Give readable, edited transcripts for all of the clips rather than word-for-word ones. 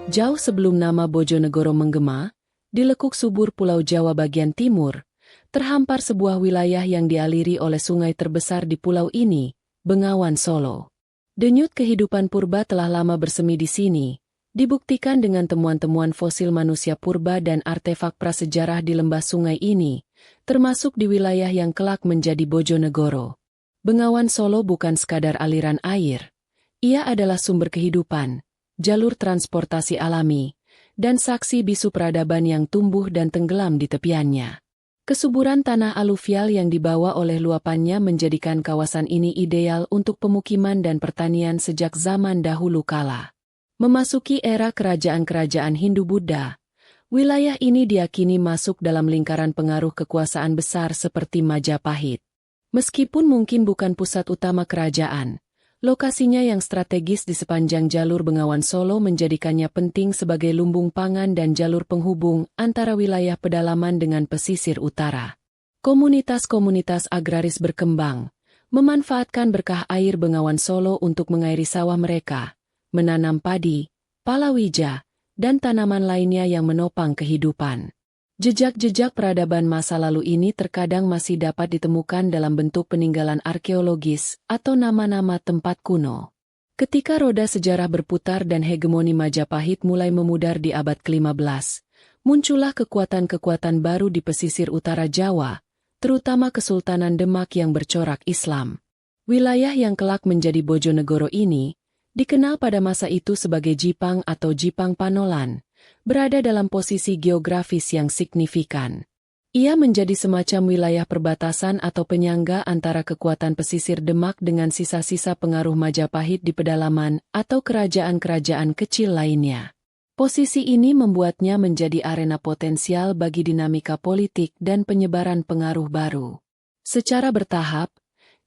Jauh sebelum nama Bojonegoro menggema, di lekuk subur Pulau Jawa bagian timur, terhampar sebuah wilayah yang dialiri oleh sungai terbesar di pulau ini, Bengawan Solo. Denyut kehidupan purba telah lama bersemi di sini, dibuktikan dengan temuan-temuan fosil manusia purba dan artefak prasejarah di lembah sungai ini, termasuk di wilayah yang kelak menjadi Bojonegoro. Bengawan Solo bukan sekadar aliran air, ia adalah sumber kehidupan, jalur transportasi alami, dan saksi bisu peradaban yang tumbuh dan tenggelam di tepiannya. Kesuburan tanah aluvial yang dibawa oleh luapannya menjadikan kawasan ini ideal untuk pemukiman dan pertanian sejak zaman dahulu kala. Memasuki era kerajaan-kerajaan Hindu-Buddha, wilayah ini diyakini masuk dalam lingkaran pengaruh kekuasaan besar seperti Majapahit. Meskipun mungkin bukan pusat utama kerajaan, lokasinya yang strategis di sepanjang jalur Bengawan Solo menjadikannya penting sebagai lumbung pangan dan jalur penghubung antara wilayah pedalaman dengan pesisir utara. Komunitas-komunitas agraris berkembang, memanfaatkan berkah air Bengawan Solo untuk mengairi sawah mereka, menanam padi, palawija, dan tanaman lainnya yang menopang kehidupan. Jejak-jejak peradaban masa lalu ini terkadang masih dapat ditemukan dalam bentuk peninggalan arkeologis atau nama-nama tempat kuno. Ketika roda sejarah berputar dan hegemoni Majapahit mulai memudar di abad ke-15, muncullah kekuatan-kekuatan baru di pesisir utara Jawa, terutama Kesultanan Demak yang bercorak Islam. Wilayah yang kelak menjadi Bojonegoro ini, dikenal pada masa itu sebagai Jipang atau Jipang Panolan, berada dalam posisi geografis yang signifikan. Ia menjadi semacam wilayah perbatasan atau penyangga antara kekuatan pesisir Demak dengan sisa-sisa pengaruh Majapahit di pedalaman atau kerajaan-kerajaan kecil lainnya. Posisi ini membuatnya menjadi arena potensial bagi dinamika politik dan penyebaran pengaruh baru. Secara bertahap,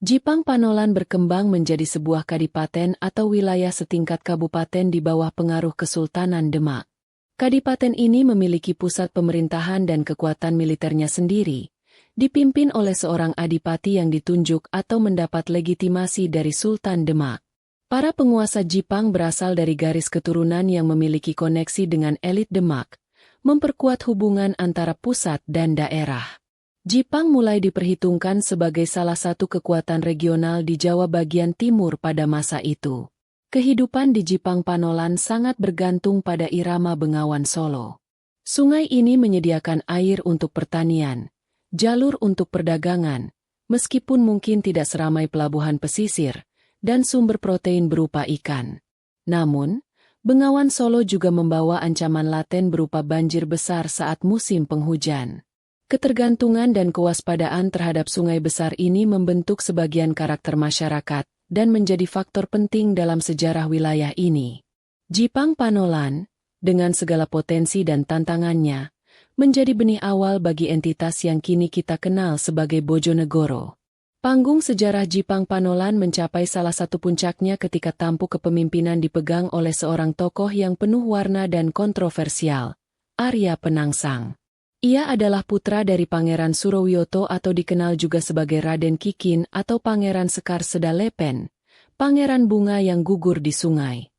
Jipang Panolan berkembang menjadi sebuah kadipaten atau wilayah setingkat kabupaten di bawah pengaruh Kesultanan Demak. Kadipaten ini memiliki pusat pemerintahan dan kekuatan militernya sendiri, dipimpin oleh seorang adipati yang ditunjuk atau mendapat legitimasi dari Sultan Demak. Para penguasa Jipang berasal dari garis keturunan yang memiliki koneksi dengan elit Demak, memperkuat hubungan antara pusat dan daerah. Jipang mulai diperhitungkan sebagai salah satu kekuatan regional di Jawa bagian timur pada masa itu. Kehidupan di Jipang Panolan sangat bergantung pada irama Bengawan Solo. Sungai ini menyediakan air untuk pertanian, jalur untuk perdagangan, meskipun mungkin tidak seramai pelabuhan pesisir, dan sumber protein berupa ikan. Namun, Bengawan Solo juga membawa ancaman laten berupa banjir besar saat musim penghujan. Ketergantungan dan kewaspadaan terhadap sungai besar ini membentuk sebagian karakter masyarakat, dan menjadi faktor penting dalam sejarah wilayah ini. Jipang Panolan, dengan segala potensi dan tantangannya, menjadi benih awal bagi entitas yang kini kita kenal sebagai Bojonegoro. Panggung sejarah Jipang Panolan mencapai salah satu puncaknya ketika tampuk kepemimpinan dipegang oleh seorang tokoh yang penuh warna dan kontroversial, Arya Penangsang. Ia adalah putra dari Pangeran Surowiyoto atau dikenal juga sebagai Raden Kikin atau Pangeran Sekar Sedalepen, Pangeran Bunga yang gugur di sungai.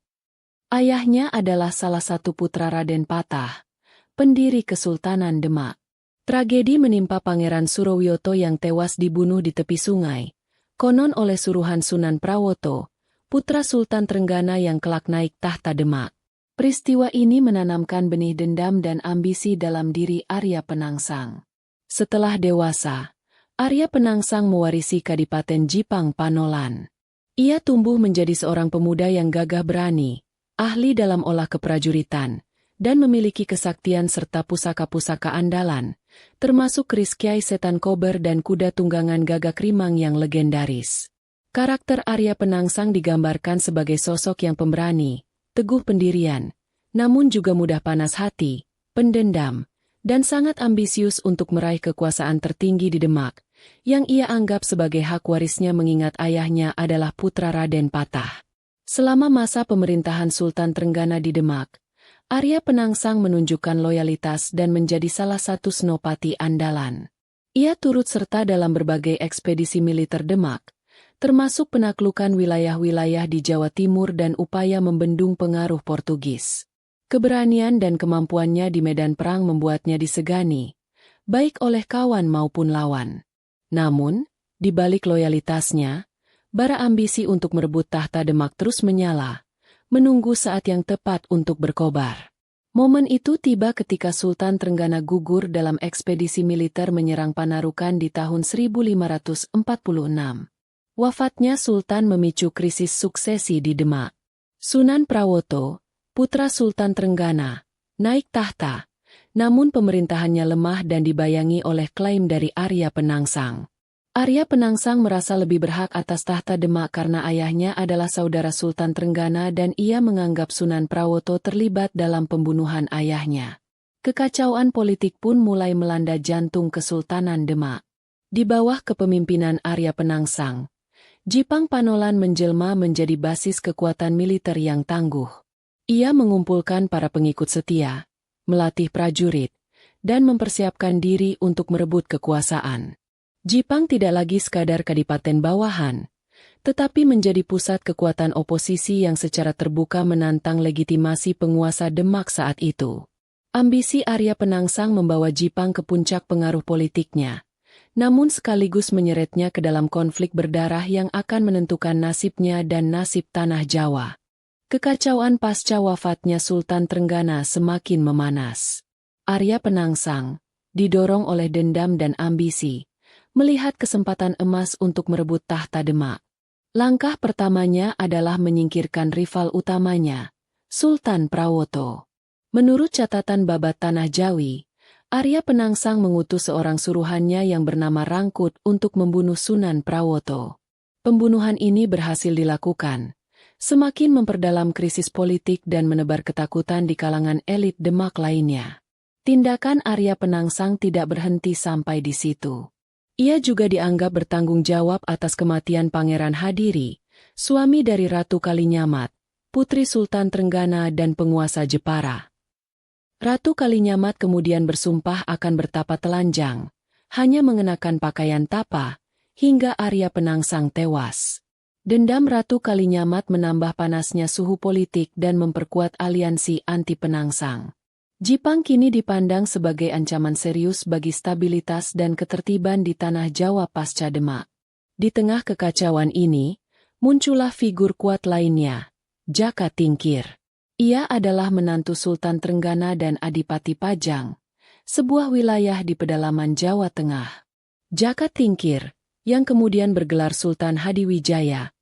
Ayahnya adalah salah satu putra Raden Patah, pendiri Kesultanan Demak. Tragedi menimpa Pangeran Surowiyoto yang tewas dibunuh di tepi sungai, konon oleh suruhan Sunan Prawoto, putra Sultan Trenggana yang kelak naik tahta Demak. Peristiwa ini menanamkan benih dendam dan ambisi dalam diri Arya Penangsang. Setelah dewasa, Arya Penangsang mewarisi Kadipaten Jipang Panolan. Ia tumbuh menjadi seorang pemuda yang gagah berani, ahli dalam olah keprajuritan, dan memiliki kesaktian serta pusaka-pusaka andalan, termasuk keris Kyai Setan Kober dan kuda tunggangan Gagak Rimang yang legendaris. Karakter Arya Penangsang digambarkan sebagai sosok yang pemberani, teguh pendirian, namun juga mudah panas hati, pendendam, dan sangat ambisius untuk meraih kekuasaan tertinggi di Demak, yang ia anggap sebagai hak warisnya mengingat ayahnya adalah putra Raden Patah. Selama masa pemerintahan Sultan Trenggana di Demak, Arya Penangsang menunjukkan loyalitas dan menjadi salah satu senopati andalan. Ia turut serta dalam berbagai ekspedisi militer Demak, termasuk penaklukan wilayah-wilayah di Jawa Timur dan upaya membendung pengaruh Portugis. Keberanian dan kemampuannya di medan perang membuatnya disegani, baik oleh kawan maupun lawan. Namun, di balik loyalitasnya, bara ambisi untuk merebut tahta Demak terus menyala, menunggu saat yang tepat untuk berkobar. Momen itu tiba ketika Sultan Trenggana gugur dalam ekspedisi militer menyerang Panarukan di tahun 1546. Wafatnya Sultan memicu krisis suksesi di Demak. Sunan Prawoto, putra Sultan Trenggana, naik tahta, namun pemerintahannya lemah dan dibayangi oleh klaim dari Arya Penangsang. Arya Penangsang merasa lebih berhak atas tahta Demak karena ayahnya adalah saudara Sultan Trenggana dan ia menganggap Sunan Prawoto terlibat dalam pembunuhan ayahnya. Kekacauan politik pun mulai melanda jantung Kesultanan Demak. Di bawah kepemimpinan Arya Penangsang, Jipang Panolan menjelma menjadi basis kekuatan militer yang tangguh. Ia mengumpulkan para pengikut setia, melatih prajurit, dan mempersiapkan diri untuk merebut kekuasaan. Jipang tidak lagi sekadar kadipaten bawahan, tetapi menjadi pusat kekuatan oposisi yang secara terbuka menantang legitimasi penguasa Demak saat itu. Ambisi Arya Penangsang membawa Jipang ke puncak pengaruh politiknya, namun sekaligus menyeretnya ke dalam konflik berdarah yang akan menentukan nasibnya dan nasib tanah Jawa. Kekacauan pasca wafatnya Sultan Trenggana semakin memanas. Arya Penangsang, didorong oleh dendam dan ambisi, melihat kesempatan emas untuk merebut tahta Demak. Langkah pertamanya adalah menyingkirkan rival utamanya, Sultan Prawoto. Menurut catatan Babat Tanah Jawi, Arya Penangsang mengutus seorang suruhannya yang bernama Rangkut untuk membunuh Sunan Prawoto. Pembunuhan ini berhasil dilakukan, semakin memperdalam krisis politik dan menebar ketakutan di kalangan elit Demak lainnya. Tindakan Arya Penangsang tidak berhenti sampai di situ. Ia juga dianggap bertanggung jawab atas kematian Pangeran Hadiri, suami dari Ratu Kalinyamat, putri Sultan Trenggana dan penguasa Jepara. Ratu Kalinyamat kemudian bersumpah akan bertapa telanjang, hanya mengenakan pakaian tapa, hingga Arya Penangsang tewas. Dendam Ratu Kalinyamat menambah panasnya suhu politik dan memperkuat aliansi anti Penangsang. Jipang kini dipandang sebagai ancaman serius bagi stabilitas dan ketertiban di tanah Jawa pasca Demak. Di tengah kekacauan ini, muncullah figur kuat lainnya, Jaka Tingkir. Ia adalah menantu Sultan Trenggana dan Adipati Pajang, sebuah wilayah di pedalaman Jawa Tengah. Jaka Tingkir, yang kemudian bergelar Sultan Hadiwijaya,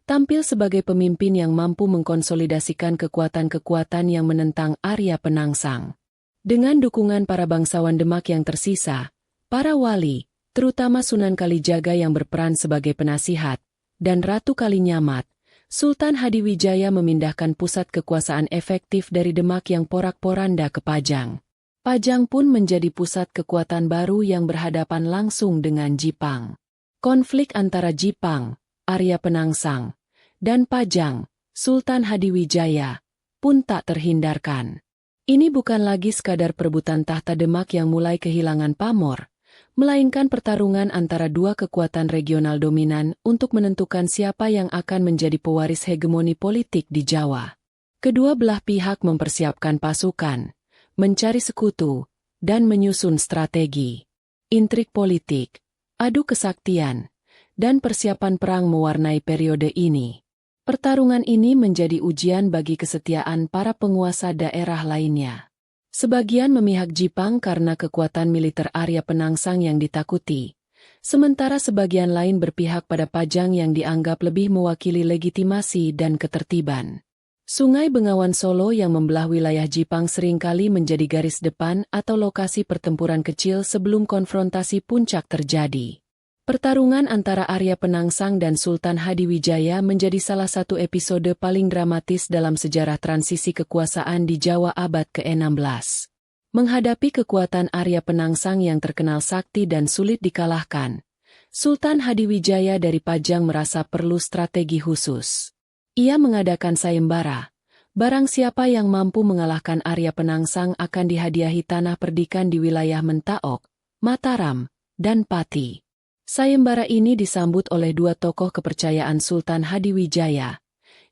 tampil sebagai pemimpin yang mampu mengkonsolidasikan kekuatan-kekuatan yang menentang Arya Penangsang. Dengan dukungan para bangsawan Demak yang tersisa, para wali, terutama Sunan Kalijaga yang berperan sebagai penasihat, dan Ratu Kalinyamat, Sultan Hadiwijaya memindahkan pusat kekuasaan efektif dari Demak yang porak-poranda ke Pajang. Pajang pun menjadi pusat kekuatan baru yang berhadapan langsung dengan Jipang. Konflik antara Jipang, Arya Penangsang, dan Pajang, Sultan Hadiwijaya, pun tak terhindarkan. Ini bukan lagi sekadar perebutan tahta Demak yang mulai kehilangan pamor, melainkan pertarungan antara dua kekuatan regional dominan untuk menentukan siapa yang akan menjadi pewaris hegemoni politik di Jawa. Kedua belah pihak mempersiapkan pasukan, mencari sekutu, dan menyusun strategi. Intrik politik, adu kesaktian, dan persiapan perang mewarnai periode ini. Pertarungan ini menjadi ujian bagi kesetiaan para penguasa daerah lainnya. Sebagian memihak Jipang karena kekuatan militer Arya Penangsang yang ditakuti, sementara sebagian lain berpihak pada Pajang yang dianggap lebih mewakili legitimasi dan ketertiban. Sungai Bengawan Solo yang membelah wilayah Jipang seringkali menjadi garis depan atau lokasi pertempuran kecil sebelum konfrontasi puncak terjadi. Pertarungan antara Arya Penangsang dan Sultan Hadiwijaya menjadi salah satu episode paling dramatis dalam sejarah transisi kekuasaan di Jawa abad ke-16. Menghadapi kekuatan Arya Penangsang yang terkenal sakti dan sulit dikalahkan, Sultan Hadiwijaya dari Pajang merasa perlu strategi khusus. Ia mengadakan sayembara. Barang siapa yang mampu mengalahkan Arya Penangsang akan dihadiahi tanah perdikan di wilayah Mentaok, Mataram, dan Pati. Sayembara ini disambut oleh dua tokoh kepercayaan Sultan Hadiwijaya,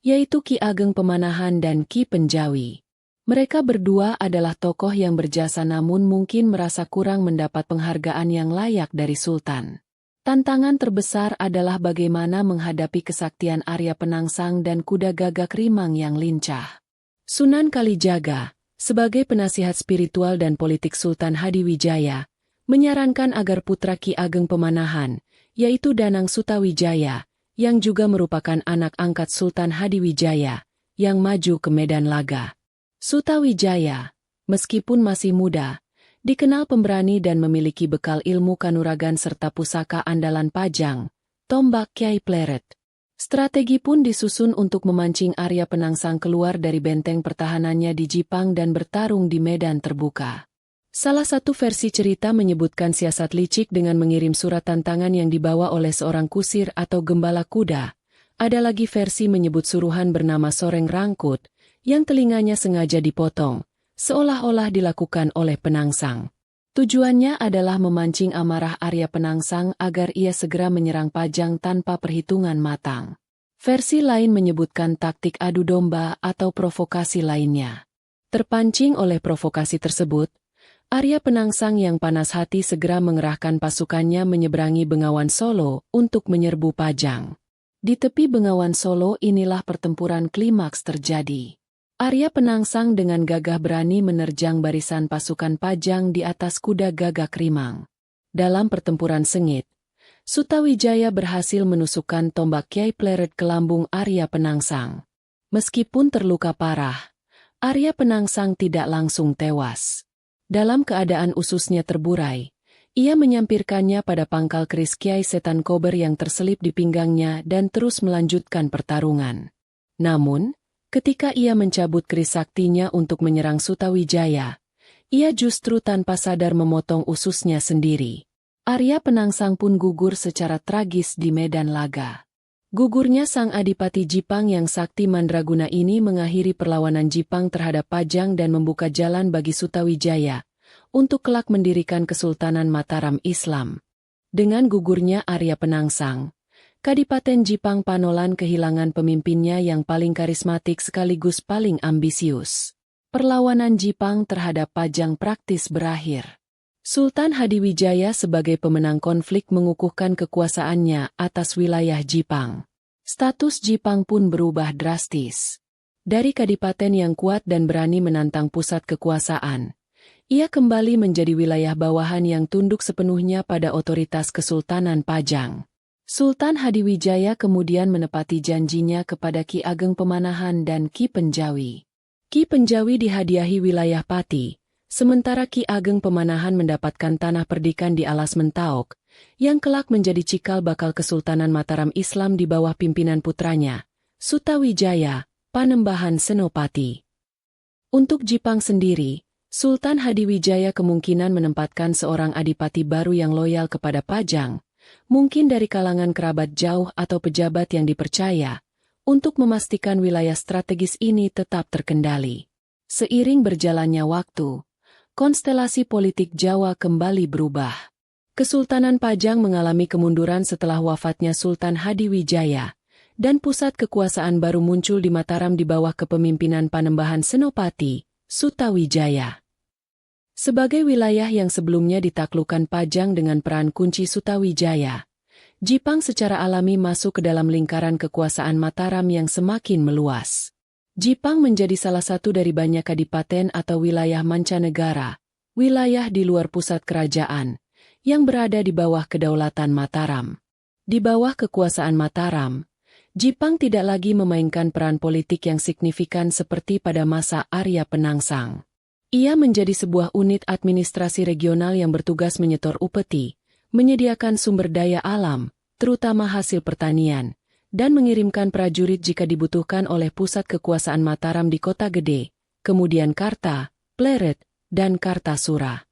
yaitu Ki Ageng Pemanahan dan Ki Penjawi. Mereka berdua adalah tokoh yang berjasa namun mungkin merasa kurang mendapat penghargaan yang layak dari Sultan. Tantangan terbesar adalah bagaimana menghadapi kesaktian Arya Penangsang dan kuda gagak rimang yang lincah. Sunan Kalijaga, sebagai penasihat spiritual dan politik Sultan Hadiwijaya, menyarankan agar putra Ki Ageng Pemanahan, yaitu Danang Sutawijaya, yang juga merupakan anak angkat Sultan Hadiwijaya, yang maju ke medan laga. Sutawijaya, meskipun masih muda, dikenal pemberani dan memiliki bekal ilmu kanuragan serta pusaka andalan Pajang, tombak Kyai Pleret. Strategi pun disusun untuk memancing Arya Penangsang keluar dari benteng pertahanannya di Jipang dan bertarung di medan terbuka. Salah satu versi cerita menyebutkan siasat licik dengan mengirim surat tantangan yang dibawa oleh seorang kusir atau gembala kuda. Ada lagi versi menyebut suruhan bernama Soreng Rangkut, yang telinganya sengaja dipotong, seolah-olah dilakukan oleh Penangsang. Tujuannya adalah memancing amarah Arya Penangsang agar ia segera menyerang Pajang tanpa perhitungan matang. Versi lain menyebutkan taktik adu domba atau provokasi lainnya. Terpancing oleh provokasi tersebut, Arya Penangsang yang panas hati segera mengerahkan pasukannya menyeberangi Bengawan Solo untuk menyerbu Pajang. Di tepi Bengawan Solo inilah pertempuran klimaks terjadi. Arya Penangsang dengan gagah berani menerjang barisan pasukan Pajang di atas kuda gagak rimang. Dalam pertempuran sengit, Sutawijaya berhasil menusukkan tombak Kyai Pleret ke lambung Arya Penangsang. Meskipun terluka parah, Arya Penangsang tidak langsung tewas. Dalam keadaan ususnya terburai, ia menyampirkannya pada pangkal keris Kyai Setan Kober yang terselip di pinggangnya dan terus melanjutkan pertarungan. Namun, ketika ia mencabut keris saktinya untuk menyerang Sutawijaya, ia justru tanpa sadar memotong ususnya sendiri. Arya Penangsang pun gugur secara tragis di medan laga. Gugurnya sang Adipati Jipang yang sakti mandraguna ini mengakhiri perlawanan Jipang terhadap Pajang dan membuka jalan bagi Sutawijaya untuk kelak mendirikan Kesultanan Mataram Islam. Dengan gugurnya Arya Penangsang, Kadipaten Jipang Panolan kehilangan pemimpinnya yang paling karismatik sekaligus paling ambisius. Perlawanan Jipang terhadap Pajang praktis berakhir. Sultan Hadiwijaya sebagai pemenang konflik mengukuhkan kekuasaannya atas wilayah Jipang. Status Jipang pun berubah drastis. Dari kadipaten yang kuat dan berani menantang pusat kekuasaan, ia kembali menjadi wilayah bawahan yang tunduk sepenuhnya pada otoritas Kesultanan Pajang. Sultan Hadiwijaya kemudian menepati janjinya kepada Ki Ageng Pemanahan dan Ki Penjawi. Ki Penjawi dihadiahi wilayah Pati, sementara Ki Ageng Pemanahan mendapatkan tanah perdikan di Alas Mentaok, yang kelak menjadi cikal bakal Kesultanan Mataram Islam di bawah pimpinan putranya, Sutawijaya, Panembahan Senopati. Untuk Jipang sendiri, Sultan Hadiwijaya kemungkinan menempatkan seorang adipati baru yang loyal kepada Pajang, mungkin dari kalangan kerabat jauh atau pejabat yang dipercaya, untuk memastikan wilayah strategis ini tetap terkendali. Seiring berjalannya waktu, konstelasi politik Jawa kembali berubah. Kesultanan Pajang mengalami kemunduran setelah wafatnya Sultan Hadiwijaya, dan pusat kekuasaan baru muncul di Mataram di bawah kepemimpinan Panembahan Senopati, Sutawijaya. Sebagai wilayah yang sebelumnya ditaklukkan Pajang dengan peran kunci Sutawijaya, Jipang secara alami masuk ke dalam lingkaran kekuasaan Mataram yang semakin meluas. Jipang menjadi salah satu dari banyak kadipaten atau wilayah mancanegara, wilayah di luar pusat kerajaan, yang berada di bawah kedaulatan Mataram. Di bawah kekuasaan Mataram, Jipang tidak lagi memainkan peran politik yang signifikan seperti pada masa Arya Penangsang. Ia menjadi sebuah unit administrasi regional yang bertugas menyetor upeti, menyediakan sumber daya alam, terutama hasil pertanian, dan mengirimkan prajurit jika dibutuhkan oleh pusat kekuasaan Mataram di Kota Gede, kemudian Karta, Pleret, dan Kartasura.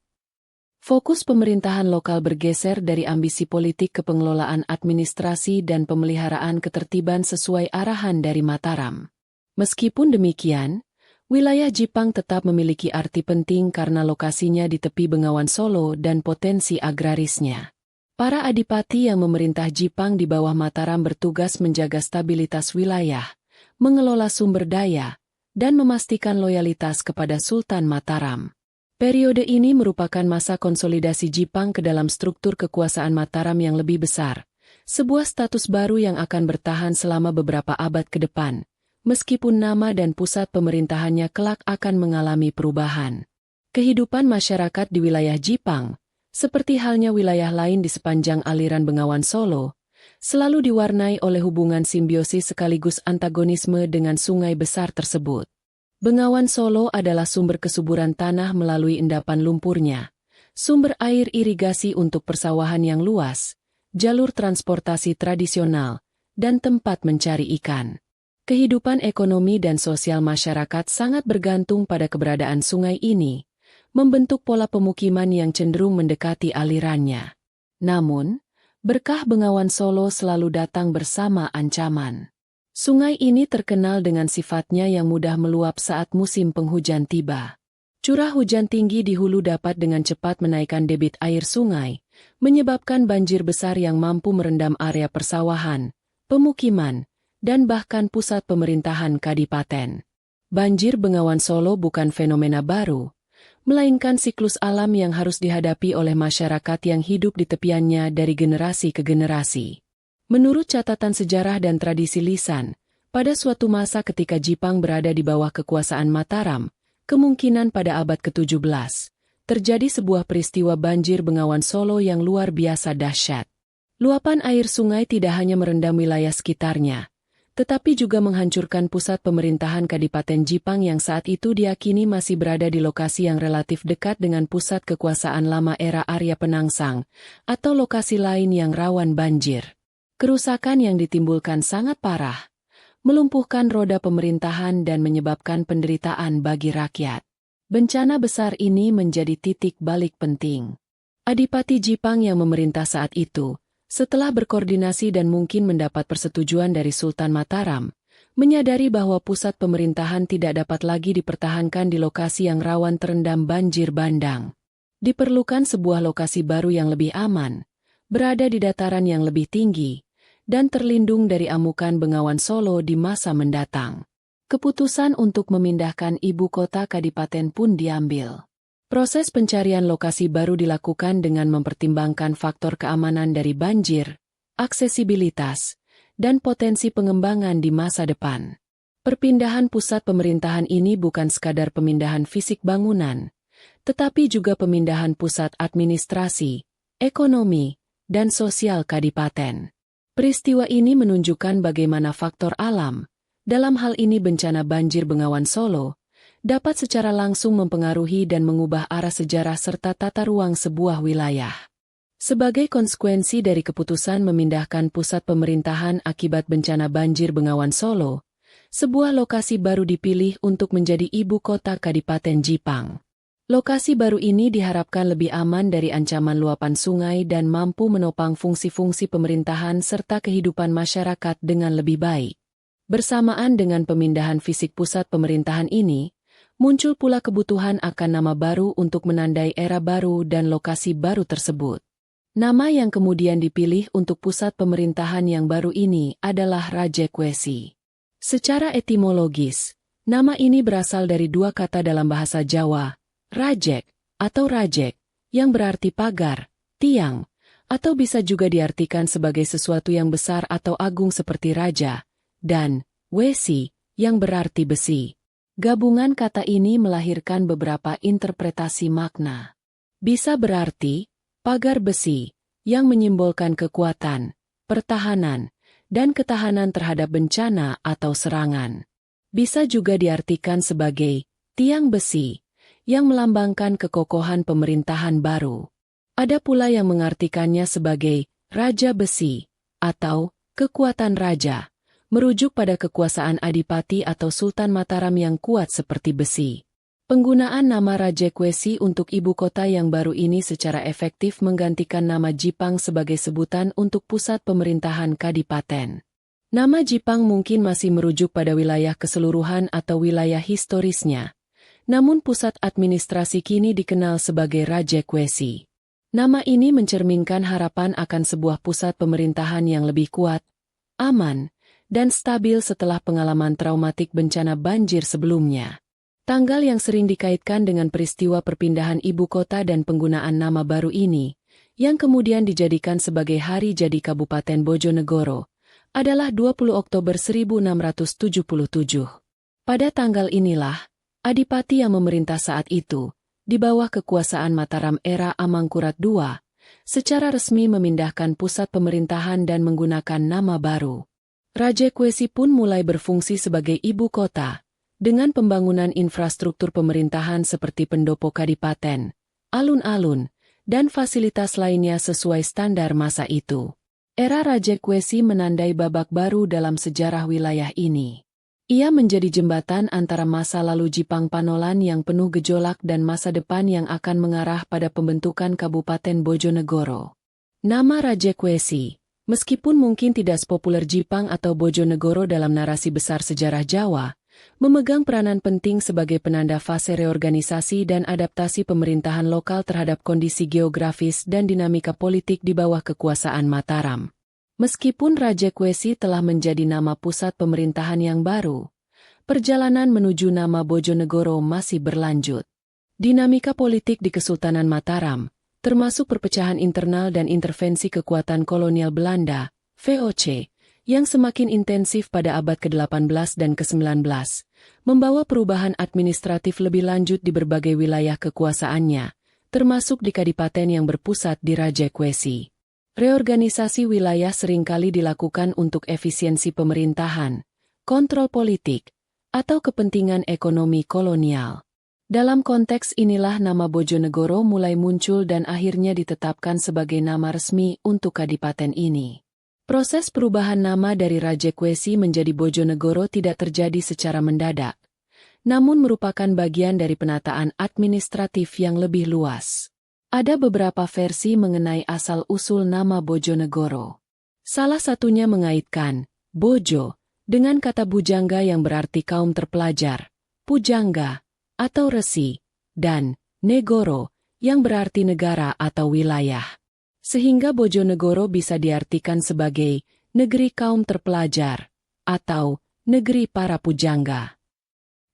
Fokus pemerintahan lokal bergeser dari ambisi politik ke pengelolaan administrasi dan pemeliharaan ketertiban sesuai arahan dari Mataram. Meskipun demikian, wilayah Jipang tetap memiliki arti penting karena lokasinya di tepi Bengawan Solo dan potensi agrarisnya. Para adipati yang memerintah Jipang di bawah Mataram bertugas menjaga stabilitas wilayah, mengelola sumber daya, dan memastikan loyalitas kepada Sultan Mataram. Periode ini merupakan masa konsolidasi Jipang ke dalam struktur kekuasaan Mataram yang lebih besar, sebuah status baru yang akan bertahan selama beberapa abad ke depan, meskipun nama dan pusat pemerintahannya kelak akan mengalami perubahan. Kehidupan masyarakat di wilayah Jipang, seperti halnya wilayah lain di sepanjang aliran Bengawan Solo, selalu diwarnai oleh hubungan simbiosis sekaligus antagonisme dengan sungai besar tersebut. Bengawan Solo adalah sumber kesuburan tanah melalui endapan lumpurnya, sumber air irigasi untuk persawahan yang luas, jalur transportasi tradisional, dan tempat mencari ikan. Kehidupan ekonomi dan sosial masyarakat sangat bergantung pada keberadaan sungai ini, membentuk pola pemukiman yang cenderung mendekati alirannya. Namun, berkah Bengawan Solo selalu datang bersama ancaman. Sungai ini terkenal dengan sifatnya yang mudah meluap saat musim penghujan tiba. Curah hujan tinggi di hulu dapat dengan cepat menaikkan debit air sungai, menyebabkan banjir besar yang mampu merendam area persawahan, pemukiman, dan bahkan pusat pemerintahan kadipaten. Banjir Bengawan Solo bukan fenomena baru, melainkan siklus alam yang harus dihadapi oleh masyarakat yang hidup di tepiannya dari generasi ke generasi. Menurut catatan sejarah dan tradisi lisan, pada suatu masa ketika Jipang berada di bawah kekuasaan Mataram, kemungkinan pada abad ke-17, terjadi sebuah peristiwa banjir Bengawan Solo yang luar biasa dahsyat. Luapan air sungai tidak hanya merendam wilayah sekitarnya, tetapi juga menghancurkan pusat pemerintahan Kadipaten Jipang yang saat itu diakini masih berada di lokasi yang relatif dekat dengan pusat kekuasaan lama era Arya Penangsang, atau lokasi lain yang rawan banjir. Kerusakan yang ditimbulkan sangat parah, melumpuhkan roda pemerintahan dan menyebabkan penderitaan bagi rakyat. Bencana besar ini menjadi titik balik penting. Adipati Jipang yang memerintah saat itu, setelah berkoordinasi dan mungkin mendapat persetujuan dari Sultan Mataram, menyadari bahwa pusat pemerintahan tidak dapat lagi dipertahankan di lokasi yang rawan terendam banjir bandang. Diperlukan sebuah lokasi baru yang lebih aman, berada di dataran yang lebih tinggi, dan terlindung dari amukan Bengawan Solo di masa mendatang. Keputusan untuk memindahkan ibu kota kadipaten pun diambil. Proses pencarian lokasi baru dilakukan dengan mempertimbangkan faktor keamanan dari banjir, aksesibilitas, dan potensi pengembangan di masa depan. Perpindahan pusat pemerintahan ini bukan sekadar pemindahan fisik bangunan, tetapi juga pemindahan pusat administrasi, ekonomi, dan sosial kadipaten. Peristiwa ini menunjukkan bagaimana faktor alam, dalam hal ini bencana banjir Bengawan Solo, dapat secara langsung mempengaruhi dan mengubah arah sejarah serta tata ruang sebuah wilayah. Sebagai konsekuensi dari keputusan memindahkan pusat pemerintahan akibat bencana banjir Bengawan Solo, sebuah lokasi baru dipilih untuk menjadi ibu kota Kadipaten Jipang. Lokasi baru ini diharapkan lebih aman dari ancaman luapan sungai dan mampu menopang fungsi-fungsi pemerintahan serta kehidupan masyarakat dengan lebih baik. Bersamaan dengan pemindahan fisik pusat pemerintahan ini, muncul pula kebutuhan akan nama baru untuk menandai era baru dan lokasi baru tersebut. Nama yang kemudian dipilih untuk pusat pemerintahan yang baru ini adalah Rajekwesi. Secara etimologis, nama ini berasal dari dua kata dalam bahasa Jawa, Rajek, atau Rajek, yang berarti pagar, tiang, atau bisa juga diartikan sebagai sesuatu yang besar atau agung seperti raja, dan Wesi, yang berarti besi. Gabungan kata ini melahirkan beberapa interpretasi makna. Bisa berarti, pagar besi, yang menyimbolkan kekuatan, pertahanan, dan ketahanan terhadap bencana atau serangan. Bisa juga diartikan sebagai tiang besi, yang melambangkan kekokohan pemerintahan baru. Ada pula yang mengartikannya sebagai Raja Besi, atau kekuatan raja, merujuk pada kekuasaan adipati atau Sultan Mataram yang kuat seperti besi. Penggunaan nama Rajekwesi untuk ibu kota yang baru ini secara efektif menggantikan nama Jipang sebagai sebutan untuk pusat pemerintahan kadipaten. Nama Jipang mungkin masih merujuk pada wilayah keseluruhan atau wilayah historisnya. Namun pusat administrasi kini dikenal sebagai Rajekwesi. Nama ini mencerminkan harapan akan sebuah pusat pemerintahan yang lebih kuat, aman, dan stabil setelah pengalaman traumatik bencana banjir sebelumnya. Tanggal yang sering dikaitkan dengan peristiwa perpindahan ibu kota dan penggunaan nama baru ini, yang kemudian dijadikan sebagai hari jadi Kabupaten Bojonegoro, adalah 20 Oktober 1677. Pada tanggal inilah, Adipati yang memerintah saat itu, di bawah kekuasaan Mataram era Amangkurat II, secara resmi memindahkan pusat pemerintahan dan menggunakan nama baru. Rajegwesi pun mulai berfungsi sebagai ibu kota, dengan pembangunan infrastruktur pemerintahan seperti pendopo kadipaten, alun-alun, dan fasilitas lainnya sesuai standar masa itu. Era Rajegwesi menandai babak baru dalam sejarah wilayah ini. Ia menjadi jembatan antara masa lalu Jipang Panolan yang penuh gejolak dan masa depan yang akan mengarah pada pembentukan Kabupaten Bojonegoro. Nama Rajegwesi, meskipun mungkin tidak sepopuler Jipang atau Bojonegoro dalam narasi besar sejarah Jawa, memegang peranan penting sebagai penanda fase reorganisasi dan adaptasi pemerintahan lokal terhadap kondisi geografis dan dinamika politik di bawah kekuasaan Mataram. Meskipun Rajegwesi telah menjadi nama pusat pemerintahan yang baru, perjalanan menuju nama Bojonegoro masih berlanjut. Dinamika politik di Kesultanan Mataram, termasuk perpecahan internal dan intervensi kekuatan kolonial Belanda, VOC, yang semakin intensif pada abad ke-18 dan ke-19, membawa perubahan administratif lebih lanjut di berbagai wilayah kekuasaannya, termasuk di kadipaten yang berpusat di Rajegwesi. Reorganisasi wilayah seringkali dilakukan untuk efisiensi pemerintahan, kontrol politik, atau kepentingan ekonomi kolonial. Dalam konteks inilah nama Bojonegoro mulai muncul dan akhirnya ditetapkan sebagai nama resmi untuk kadipaten ini. Proses perubahan nama dari Rajegwesi menjadi Bojonegoro tidak terjadi secara mendadak, namun merupakan bagian dari penataan administratif yang lebih luas. Ada beberapa versi mengenai asal-usul nama Bojonegoro. Salah satunya mengaitkan Bojo dengan kata bujangga yang berarti kaum terpelajar, pujangga atau resi, dan negoro yang berarti negara atau wilayah. Sehingga Bojonegoro bisa diartikan sebagai negeri kaum terpelajar atau negeri para pujangga.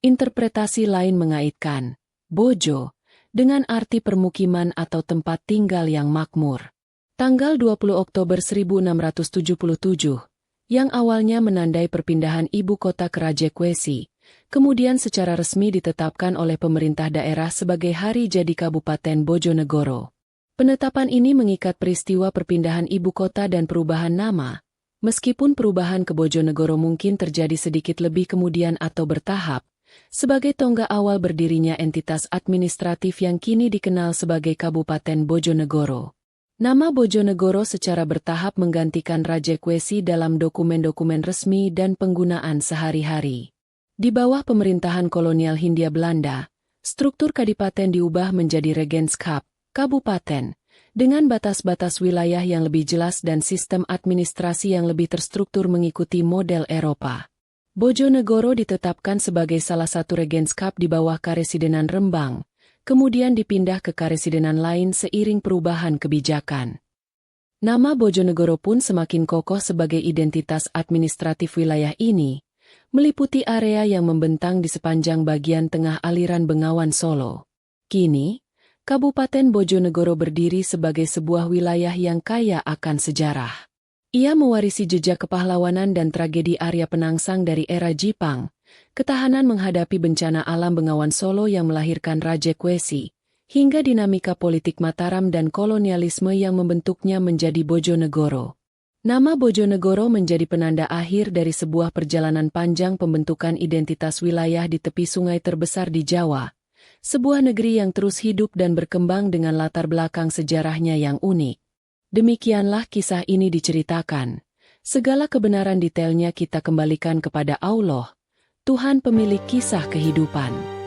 Interpretasi lain mengaitkan Bojo dengan arti permukiman atau tempat tinggal yang makmur. Tanggal 20 Oktober 1677, yang awalnya menandai perpindahan ibu kota ke Rajegwesi, kemudian secara resmi ditetapkan oleh pemerintah daerah sebagai hari jadi Kabupaten Bojonegoro. Penetapan ini mengikat peristiwa perpindahan ibu kota dan perubahan nama, meskipun perubahan ke Bojonegoro mungkin terjadi sedikit lebih kemudian atau bertahap, sebagai tonggak awal berdirinya entitas administratif yang kini dikenal sebagai Kabupaten Bojonegoro. Nama Bojonegoro secara bertahap menggantikan Rajegwesi dalam dokumen-dokumen resmi dan penggunaan sehari-hari. Di bawah pemerintahan kolonial Hindia Belanda, struktur kadipaten diubah menjadi Regenskap, kabupaten, dengan batas-batas wilayah yang lebih jelas dan sistem administrasi yang lebih terstruktur mengikuti model Eropa. Bojonegoro ditetapkan sebagai salah satu Regenskap di bawah Karesidenan Rembang, kemudian dipindah ke karesidenan lain seiring perubahan kebijakan. Nama Bojonegoro pun semakin kokoh sebagai identitas administratif wilayah ini, meliputi area yang membentang di sepanjang bagian tengah aliran Bengawan Solo. Kini, Kabupaten Bojonegoro berdiri sebagai sebuah wilayah yang kaya akan sejarah. Ia mewarisi jejak kepahlawanan dan tragedi Arya Penangsang dari era Jipang, ketahanan menghadapi bencana alam Bengawan Solo yang melahirkan Rajegwesi, hingga dinamika politik Mataram dan kolonialisme yang membentuknya menjadi Bojonegoro. Nama Bojonegoro menjadi penanda akhir dari sebuah perjalanan panjang pembentukan identitas wilayah di tepi sungai terbesar di Jawa, sebuah negeri yang terus hidup dan berkembang dengan latar belakang sejarahnya yang unik. Demikianlah kisah ini diceritakan. Segala kebenaran detailnya kita kembalikan kepada Allah, Tuhan pemilik kisah kehidupan.